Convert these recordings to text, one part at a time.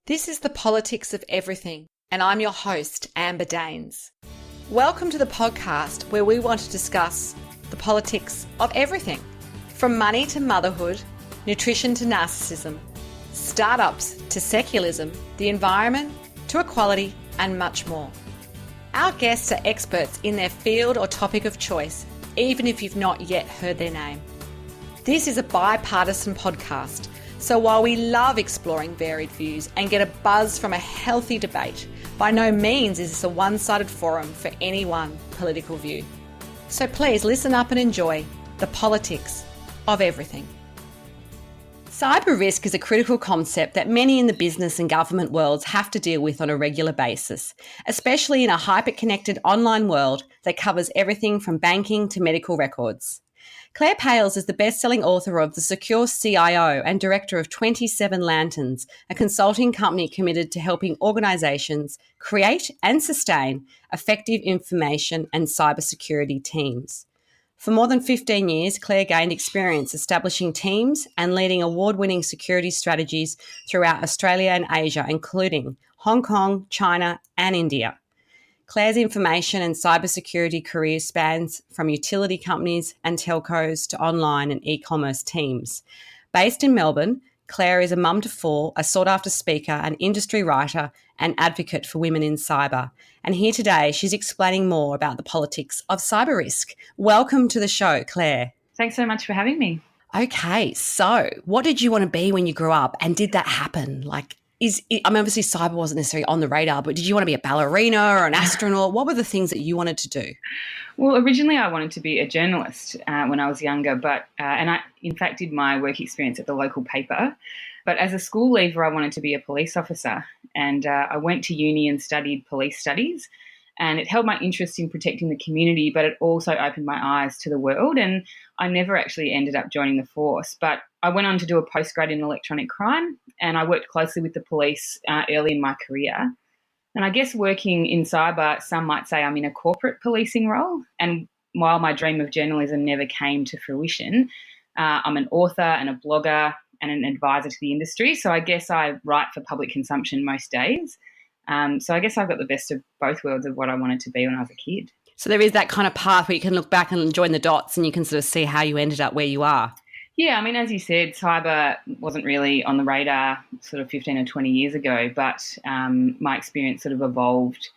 This is the politics of everything, and I'm your host, Amber Daines. Welcome to the podcast where we want to discuss the politics of everything, from money to motherhood, nutrition to narcissism, startups to secularism, the environment to equality, and much more. Our guests are experts in their field or topic of choice, even if you've not yet heard their name. This is a bipartisan podcast, so while we love exploring varied views and get a buzz from a healthy debate, by no means is this a one-sided forum for any one political view. So please listen up and enjoy the politics of everything. Cyber risk is a critical concept that many in the business and government worlds have to deal with on a regular basis, especially in a hyper-connected online world that covers everything from banking to medical records. Claire Pales is the best-selling author of The Secure CIO and director of 27 Lanterns, a consulting company committed to helping organisations create and sustain effective information and cybersecurity teams. For more than 15 years, Claire gained experience establishing teams and leading award-winning security strategies throughout Australia and Asia, including Hong Kong, China, and India. Claire's information and cybersecurity career spans from utility companies and telcos to online and e-commerce teams. Based in Melbourne, Claire is a mum to four, a sought-after speaker, an industry writer and advocate for women in cyber. And here today, she's explaining more about the politics of cyber risk. Welcome to the show, Claire. Thanks so much for having me. Okay, so what did you want to be when you grew up, and did that happen? Obviously cyber wasn't necessarily on the radar, but did you want to be a ballerina or an astronaut? What were the things that you wanted to do? Well, originally I wanted to be a journalist when I was younger, and I, in fact, did my work experience at the local paper. But as a school leaver, I wanted to be a police officer, and I went to uni and studied police studies. And it held my interest in protecting the community, but it also opened my eyes to the world. And I never actually ended up joining the force. But I went on to do a postgrad in electronic crime, and I worked closely with the police early in my career. And I guess working in cyber, some might say I'm in a corporate policing role. And while my dream of journalism never came to fruition, I'm an author and a blogger and an advisor to the industry. So I guess I write for public consumption most days. So I guess I've got the best of both worlds of what I wanted to be when I was a kid. So there is that kind of path where you can look back and join the dots and you can sort of see how you ended up where you are. Yeah, I mean, as you said, cyber wasn't really on the radar sort of 15 or 20 years ago, but my experience sort of evolved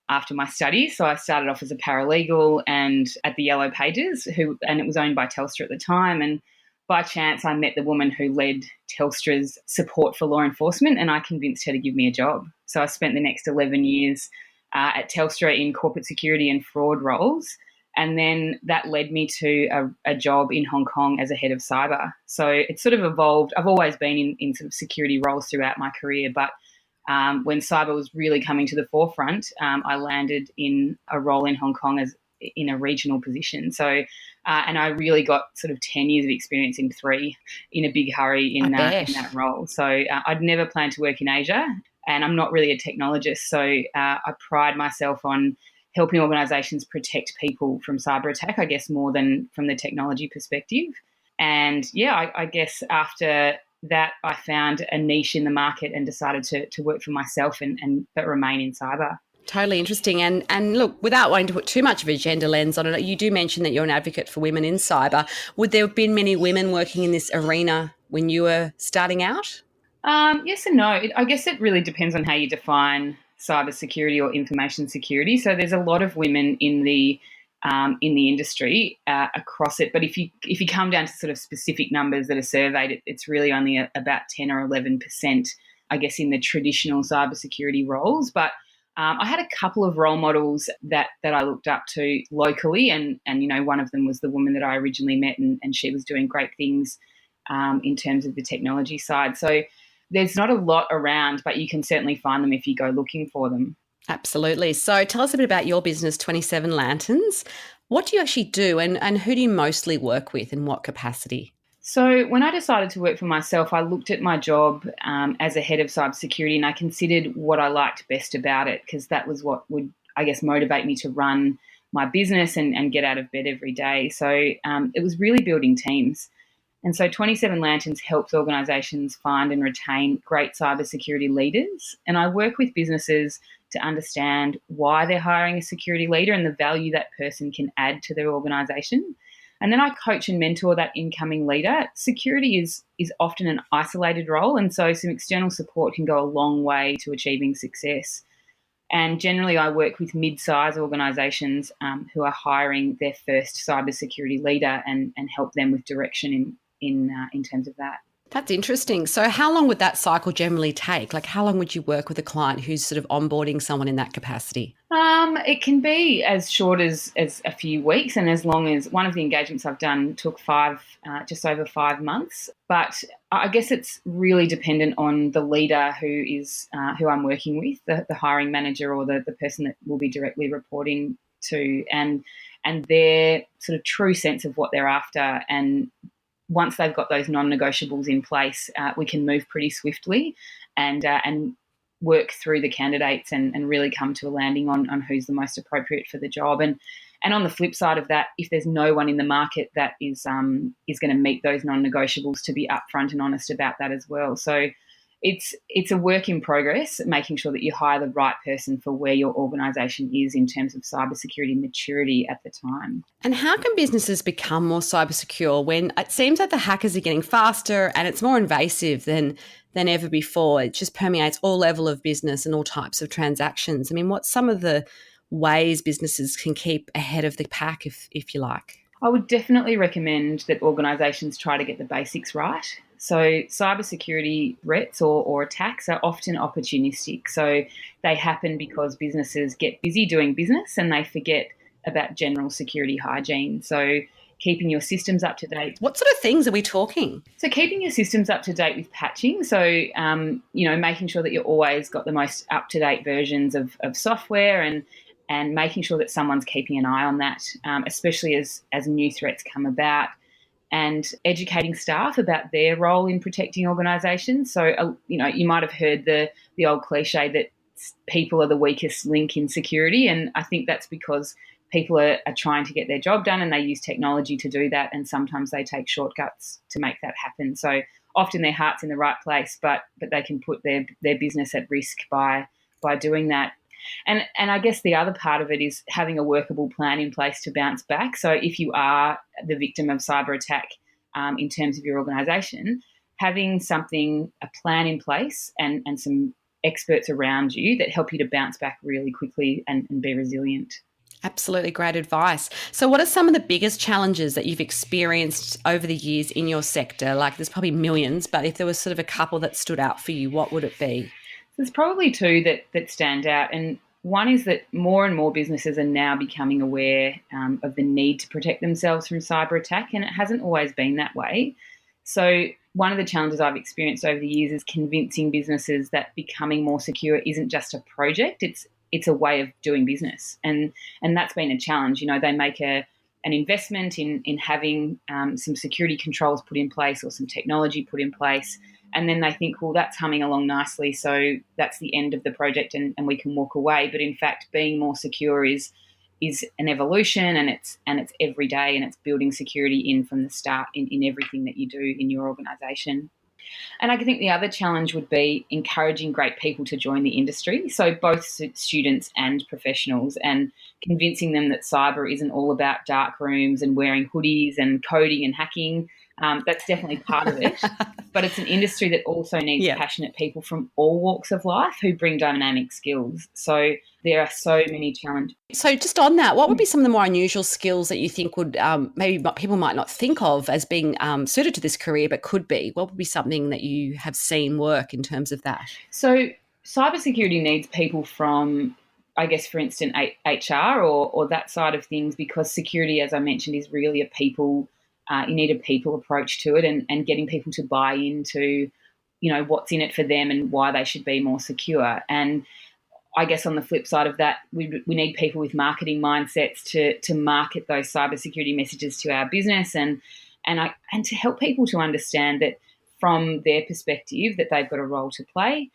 after my studies. So I started off as a paralegal and at the Yellow Pages, and it was owned by Telstra at the time. And by chance, I met the woman who led Telstra's support for law enforcement, and I convinced her to give me a job. So I spent the next 11 years at Telstra in corporate security and fraud roles. And then that led me to a job in Hong Kong as a head of cyber. So it sort of evolved. I've always been in sort of security roles throughout my career, but when cyber was really coming to the forefront, I landed in a role in Hong Kong as in a regional position. So, and I really got sort of 10 years of experience in a big hurry in that role. So I'd never planned to work in Asia, and I'm not really a technologist. So I pride myself on helping organisations protect people from cyber attack, I guess, more than from the technology perspective. And yeah, I guess after that, I found a niche in the market and decided to work for myself but remain in cyber. Totally interesting. And look, without wanting to put too much of a gender lens on it, you do mention that you're an advocate for women in cyber. Would there have been many women working in this arena when you were starting out? Yes and no. I guess it really depends on how you define cyber security or information security. So there's a lot of women in the industry across it. But if you come down to sort of specific numbers that are surveyed, it's really only about 10 or 11%, I guess, in the traditional cybersecurity roles. But I had a couple of role models that I looked up to locally, and you know, one of them was the woman that I originally met, and she was doing great things in terms of the technology side. So there's not a lot around, but you can certainly find them if you go looking for them. Absolutely. So tell us a bit about your business, 27 Lanterns. What do you actually do, and who do you mostly work with, in what capacity? So when I decided to work for myself, I looked at my job as a head of cybersecurity, and I considered what I liked best about it, because that was what would, I guess, motivate me to run my business and get out of bed every day. So it was really building teams. And so 27 Lanterns helps organisations find and retain great cybersecurity leaders. And I work with businesses to understand why they're hiring a security leader and the value that person can add to their organisation. And then I coach and mentor that incoming leader. Security is often an isolated role, and so some external support can go a long way to achieving success. And generally, I work with mid-size organisations who are hiring their first cybersecurity leader and help them with direction in terms of that. That's interesting. So how long would that cycle generally take? Like how long would you work with a client who's sort of onboarding someone in that capacity? It can be as short as a few weeks, and as long as one of the engagements I've done took just over 5 months. But I guess it's really dependent on the leader who I'm working with, the hiring manager or the person that will be directly reporting to, and their sort of true sense of what they're after. And once they've got those non-negotiables in place, we can move pretty swiftly and work through the candidates and really come to a landing on who's the most appropriate for the job. And on the flip side of that, if there's no one in the market that is going to meet those non-negotiables, to be upfront and honest about that as well. So it's a work in progress, making sure that you hire the right person for where your organisation is in terms of cybersecurity maturity at the time. And how can businesses become more cyber secure when it seems like the hackers are getting faster and it's more invasive than ever before? It just permeates all level of business and all types of transactions. I mean, what's some of the ways businesses can keep ahead of the pack, if you like? I would definitely recommend that organisations try to get the basics right. So cybersecurity threats or attacks are often opportunistic. So they happen because businesses get busy doing business and they forget about general security hygiene. So keeping your systems up to date. What sort of things are we talking? So keeping your systems up to date with patching. So, making sure that you've always got the most up-to-date versions of software and making sure that someone's keeping an eye on that, especially as new threats come about, and educating staff about their role in protecting organisations. So, you might have heard the old cliche that people are the weakest link in security, and I think that's because people are trying to get their job done and they use technology to do that, and sometimes they take shortcuts to make that happen. So often their heart's in the right place, but they can put their business at risk by doing that. And I guess the other part of it is having a workable plan in place to bounce back. So if you are the victim of cyber attack in terms of your organisation, having a plan in place and some experts around you that help you to bounce back really quickly and be resilient. Absolutely great advice. So what are some of the biggest challenges that you've experienced over the years in your sector? Like there's probably millions, but if there was sort of a couple that stood out for you, what would it be? There's probably two that stand out. And one is that more and more businesses are now becoming aware of the need to protect themselves from cyber attack, and it hasn't always been that way. So one of the challenges I've experienced over the years is convincing businesses that becoming more secure isn't just a project, it's a way of doing business. And that's been a challenge. They make an investment in having some security controls put in place or some technology put in place, and then they think, well, that's humming along nicely, so that's the end of the project and we can walk away. But in fact, being more secure is an evolution, and it's every day, and it's building security in from the start in everything that you do in your organisation. And I think the other challenge would be encouraging great people to join the industry, so both students and professionals, and convincing them that cyber isn't all about dark rooms and wearing hoodies and coding and hacking. That's definitely part of it, but it's an industry that also needs passionate people from all walks of life who bring dynamic skills. So there are so many challenges. So just on that, what would be some of the more unusual skills that you think would maybe people might not think of as being suited to this career, but could be? What would be something that you have seen work in terms of that? So cybersecurity needs people from, I guess, for instance, HR or that side of things, because security, as I mentioned, is really a people. You need a people approach to it, and getting people to buy into, what's in it for them and why they should be more secure. And I guess on the flip side of that, we need people with marketing mindsets to market those cybersecurity messages to our business, and to help people to understand that from their perspective that they've got a role to play.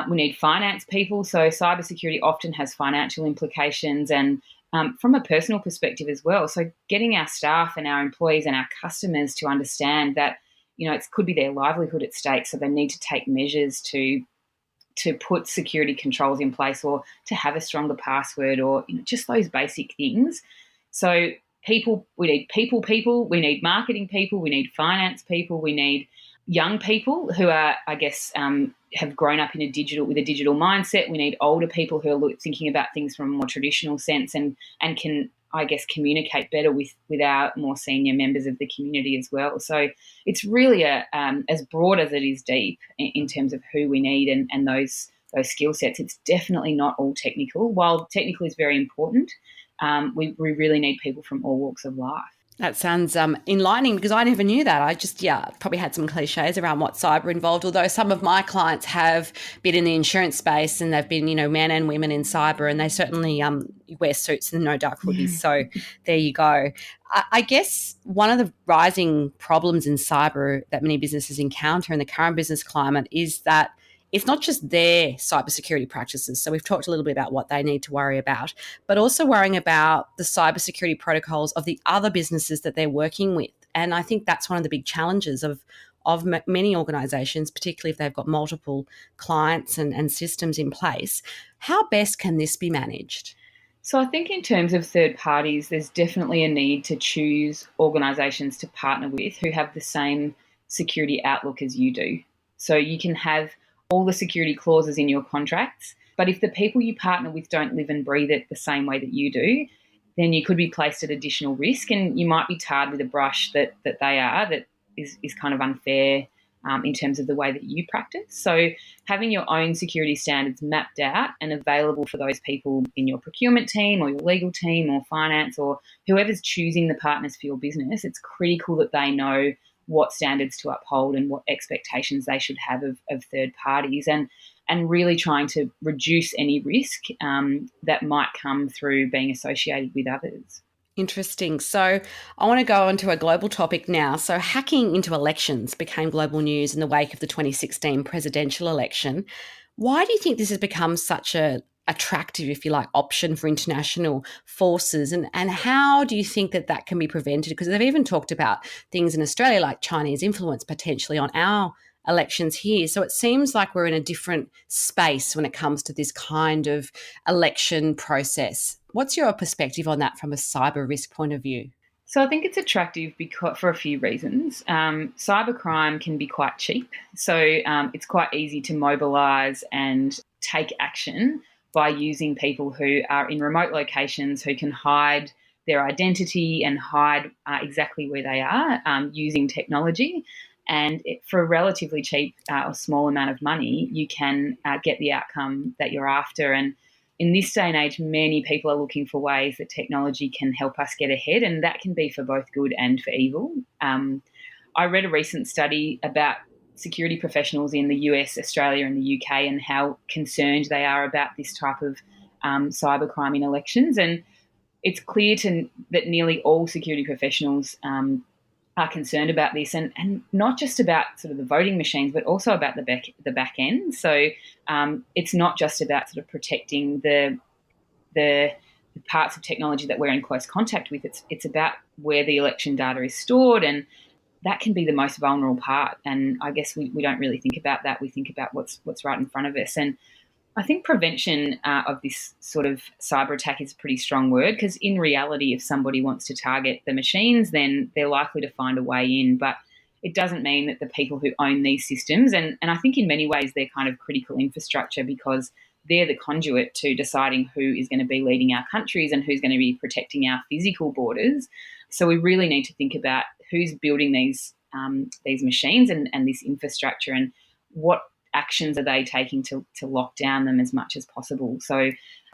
We need finance people. So cybersecurity often has financial implications, and from a personal perspective as well. So getting our staff and our employees and our customers to understand that, it could be their livelihood at stake, so they need to take measures to put security controls in place, or to have a stronger password, or just those basic things. So we need people, we need marketing people, we need finance people, we need young people who are, I guess, have grown up with a digital mindset. We need older people who are thinking about things from a more traditional sense, and can, I guess, communicate better with our more senior members of the community as well. So it's really as broad as it is deep in terms of who we need and those skill sets. It's definitely not all technical. While technical is very important, we really need people from all walks of life. That sounds enlightening, because I never knew that. I just, probably had some cliches around what cyber involved, although some of my clients have been in the insurance space and they've been, men and women in cyber, and they certainly wear suits and no dark hoodies. So there you go. I guess one of the rising problems in cyber that many businesses encounter in the current business climate is that it's not just their cybersecurity practices. So we've talked a little bit about what they need to worry about, but also worrying about the cybersecurity protocols of the other businesses that they're working with. And I think that's one of the big challenges of many organisations, particularly if they've got multiple clients and systems in place. How best can this be managed? So I think in terms of third parties, there's definitely a need to choose organisations to partner with who have the same security outlook as you do. So you can have all the security clauses in your contracts, but if the people you partner with don't live and breathe it the same way that you do, then you could be placed at additional risk, and you might be tarred with a brush that they are, that is kind of unfair in terms of the way that you practice. So having your own security standards mapped out and available for those people in your procurement team, or your legal team, or finance, or whoever's choosing the partners for your business, it's critical that they know what standards to uphold and what expectations they should have of third parties, and really trying to reduce any risk that might come through being associated with others. Interesting. So I want to go on to a global topic now. So hacking into elections became global news in the wake of the 2016 presidential election. Why do you think this has become such a attractive, if you like, option for international forces? And how do you think that can be prevented? Because they've even talked about things in Australia like Chinese influence potentially on our elections here. So it seems like we're in a different space when it comes to this kind of election process. What's your perspective on that from a cyber risk point of view? So I think it's attractive for a few reasons. Cybercrime can be quite cheap. So it's quite easy to mobilise and take action by using people who are in remote locations, who can hide their identity and hide exactly where they are using technology. And for a relatively cheap or small amount of money, you can get the outcome that you're after. And in this day and age, many people are looking for ways that technology can help us get ahead, and that can be for both good and for evil. I read a recent study about security professionals in the US, Australia, and the UK, and how concerned they are about this type of cybercrime in elections. And it's clear that nearly all security professionals are concerned about this, and not just about sort of the voting machines, but also about the back end. So it's not just about sort of protecting the parts of technology that we're in close contact with. It's about where the election data is stored, and that can be the most vulnerable part. And I guess we don't really think about that. We think about what's right in front of us. And I think prevention of this sort of cyber attack is a pretty strong word, because in reality, if somebody wants to target the machines, then they're likely to find a way in. But it doesn't mean that the people who own these systems, and I think in many ways they're kind of critical infrastructure, because they're the conduit to deciding who is going to be leading our countries and who's going to be protecting our physical borders. So we really need to think about who's building these machines and this infrastructure, and what actions are they taking to lock down them as much as possible. So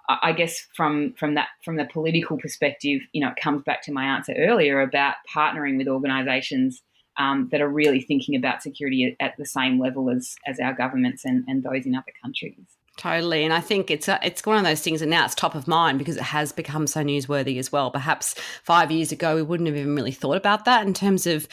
I guess from the political perspective, it comes back to my answer earlier about partnering with organisations that are really thinking about security at the same level as our governments and those in other countries. Totally. And I think it's one of those things, and now it's top of mind because it has become so newsworthy as well. Perhaps 5 years ago, we wouldn't have even really thought about that in terms of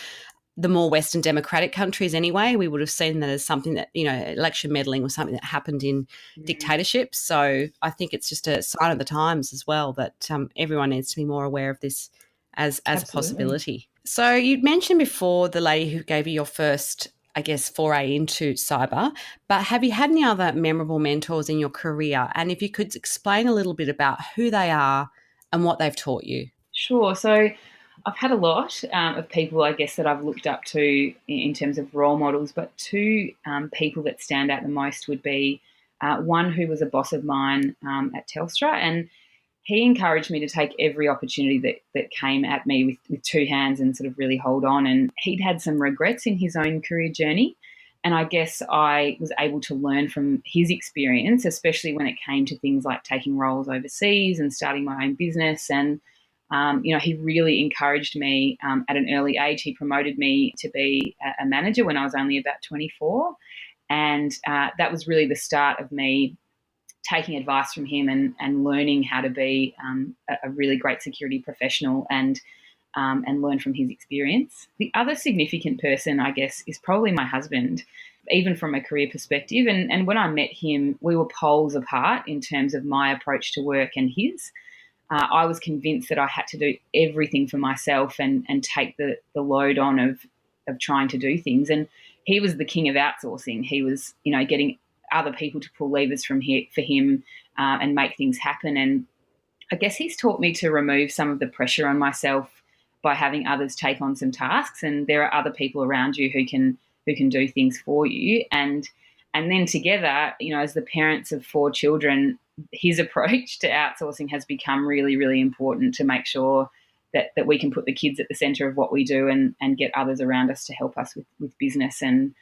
the more Western democratic countries anyway, we would have seen that as something that, election meddling was something that happened in dictatorships. So I think it's just a sign of the times as well that everyone needs to be more aware of this as a possibility. So you mentioned before the lady who gave you your first, I guess, foray into cyber, but have you had any other memorable mentors in your career? And if you could explain a little bit about who they are and what they've taught you. Sure. So I've had a lot of people, I guess, that I've looked up to in terms of role models, but two people that stand out the most would be one who was a boss of mine at Telstra, and he encouraged me to take every opportunity that came at me with two hands and sort of really hold on. And he'd had some regrets in his own career journey. And I guess I was able to learn from his experience, especially when it came to things like taking roles overseas and starting my own business. And, he really encouraged me at an early age. He promoted me to be a manager when I was only about 24. And that was really the start of me taking advice from him and learning how to be a really great security professional and learn from his experience. The other significant person, I guess, is probably my husband, even from a career perspective. And when I met him, we were poles apart in terms of my approach to work and his. I was convinced that I had to do everything for myself and take the load on of trying to do things. And he was the king of outsourcing. He was, getting other people to pull levers for him and make things happen. And I guess he's taught me to remove some of the pressure on myself by having others take on some tasks. And there are other people around you who can do things for you. And then together, as the parents of 4 children, his approach to outsourcing has become really, really important to make sure that we can put the kids at the centre of what we do and get others around us to help us with business and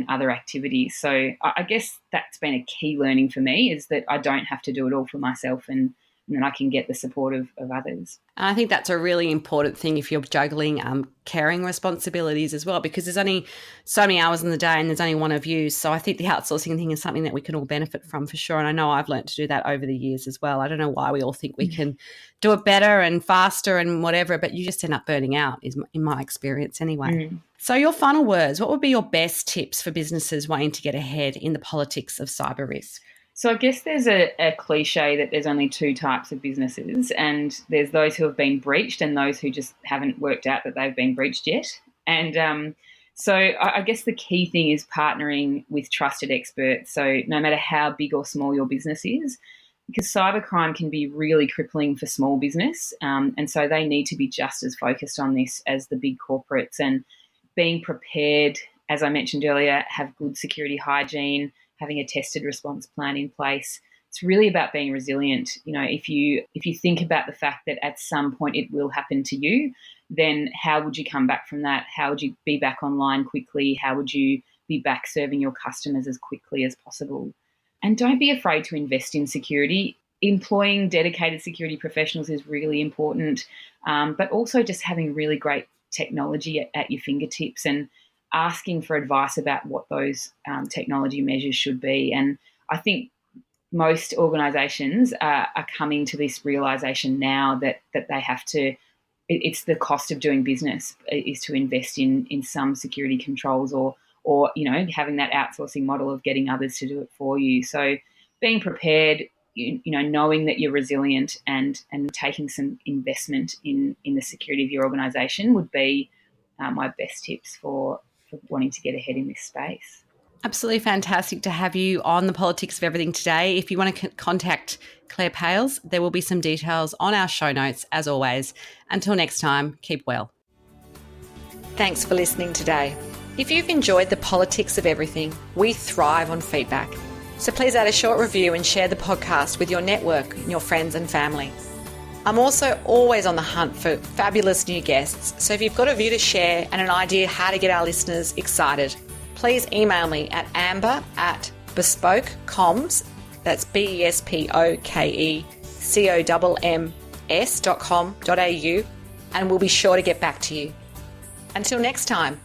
other activities. So I guess that's been a key learning for me, is that I don't have to do it all for myself and then I can get the support of others. And I think that's a really important thing if you're juggling caring responsibilities as well, because there's only so many hours in the day and there's only one of you. So I think the outsourcing thing is something that we can all benefit from for sure. And I know I've learned to do that over the years as well. I don't know why we all think we can do it better and faster and whatever, but you just end up burning out, is in my experience anyway. So your final words, what would be your best tips for businesses wanting to get ahead in the politics of cyber risk? So I guess there's a cliche that there's only 2 types of businesses, and there's those who have been breached and those who just haven't worked out that they've been breached yet. And so I guess the key thing is partnering with trusted experts. So no matter how big or small your business is, because cybercrime can be really crippling for small business, and so they need to be just as focused on this as the big corporates, and being prepared, as I mentioned earlier, have good security hygiene, having a tested response plan in place. It's really about being resilient. If you think about the fact that at some point it will happen to you, then how would you come back from that? How would you be back online quickly? How would you be back serving your customers as quickly as possible? And don't be afraid to invest in security. Employing dedicated security professionals is really important, but also just having really great technology at your fingertips and asking for advice about what those technology measures should be. And I think most organisations are coming to this realisation now that they have to, it's the cost of doing business is to invest in some security controls or having that outsourcing model of getting others to do it for you. So being prepared, knowing that you're resilient and taking some investment in the security of your organisation would be my best tips for wanting to get ahead in this space. Absolutely fantastic to have you on the Politics of Everything today. If you want to contact Claire Pales, there will be some details on our show notes as always. Until next time, keep well. Thanks for listening today. If you've enjoyed the Politics of Everything, we thrive on feedback. So please add a short review and share the podcast with your network, your friends and family. I'm also always on the hunt for fabulous new guests, so if you've got a view to share and an idea how to get our listeners excited, please email me at amber@bespokecomms, that's BESPOKECOMMS.com.au, and we'll be sure to get back to you. Until next time.